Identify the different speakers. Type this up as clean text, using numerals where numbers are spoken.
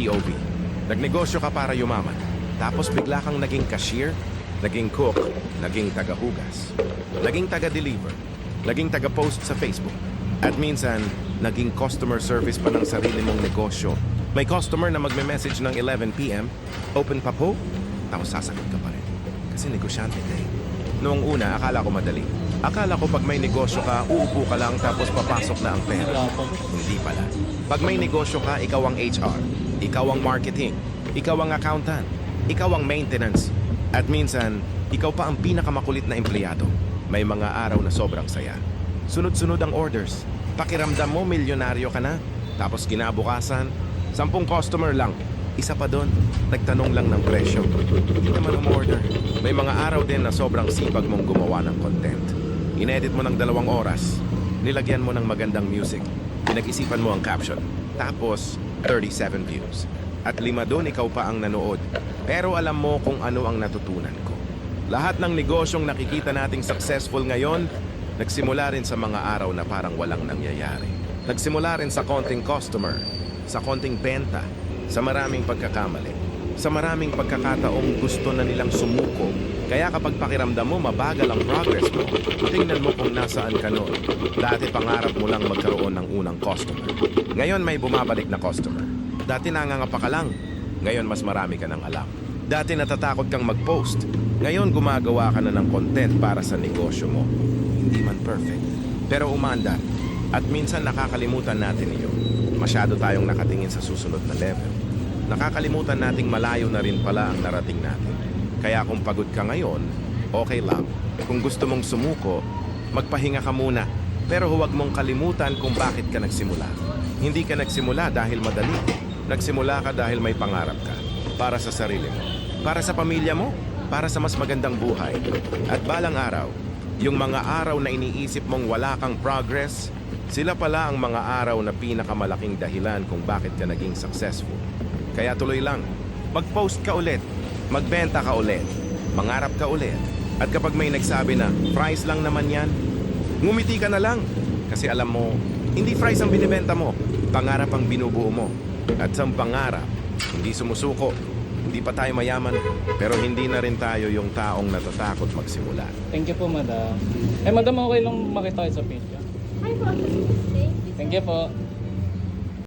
Speaker 1: POV. Nagnegosyo ka para yumaman. Tapos bigla kang naging cashier, naging cook, naging taga-hugas, naging taga-deliver, naging taga-post sa Facebook. At minsan, naging customer service pa ng sarili mong negosyo. May customer na magme-message ng 11 p.m., open pa po, tapos sasagot ka pa rin. Kasi negosyante ka eh. Noong una, akala ko madali. Akala ko pag may negosyo ka, uupo ka lang tapos papasok na ang pera. Hindi pala. Pag may negosyo ka, ikaw ang HR, ikaw ang marketing, ikaw ang accountant, ikaw ang maintenance. At minsan, ikaw pa ang pinakamakulit na empleyado. May mga araw na sobrang saya. Sunod-sunod ang orders. Pakiramdam mo, milyonaryo ka na. Tapos kinabukasan, 10 customer lang. Isa pa doon, nagtanong lang ng presyo. Hindi naman umorder. May mga araw din na sobrang sipag mong gumawa ng content. Inedit mo ng 2 oras. Nilagyan mo ng magandang music. Pinag-isipan mo ang caption. Tapos, 37 views. At 5 doon ikaw pa ang nanood. Pero alam mo kung ano ang natutunan ko. Lahat ng negosyong nakikita nating successful ngayon, nagsimula rin sa mga araw na parang walang nangyayari. Nagsimula rin sa konting customer, sa konting benta, sa maraming pagkakamali, sa maraming pagkakataong gusto na nilang sumuko. Kaya kapag pakiramdam mo mabagal ang progress mo, tingnan mo kung nasaan ka noon. Dati pangarap mo lang magkaroon ng unang customer. Ngayon may bumabalik na customer. Dati nangangapa ka lang. Ngayon mas marami ka ng alam. Dati natatakot kang mag-post. Ngayon gumagawa ka na ng content para sa negosyo mo. Hindi man perfect, pero umandar. At minsan nakakalimutan natin iyon. Masyado tayong nakatingin sa susunod na level. Nakakalimutan nating malayo na rin pala ang narating natin. Kaya kung pagod ka ngayon, okay lang. Kung gusto mong sumuko, magpahinga ka muna. Pero huwag mong kalimutan kung bakit ka nagsimula. Hindi ka nagsimula dahil madali. Nagsimula ka dahil may pangarap ka. Para sa sarili mo. Para sa pamilya mo. Para sa mas magandang buhay. At balang araw, yung mga araw na iniisip mong wala kang progress, sila pala ang mga araw na pinakamalaking dahilan kung bakit ka naging successful. Kaya tuloy lang, mag-post ka ulit, magbenta ka ulit, mangarap ka ulit. At kapag may nagsabi na, price lang naman yan, ngumiti ka na lang. Kasi alam mo, hindi price ang binibenta mo, pangarap ang binubuo mo. At sa pangarap, hindi sumusuko. Hindi pa tayo mayaman, pero hindi na rin tayo yung taong natatakot magsimula.
Speaker 2: Thank you po, madam. Madam, okay lang makita kayo sa page.
Speaker 3: Hi po. Thank you.
Speaker 2: Thank you po.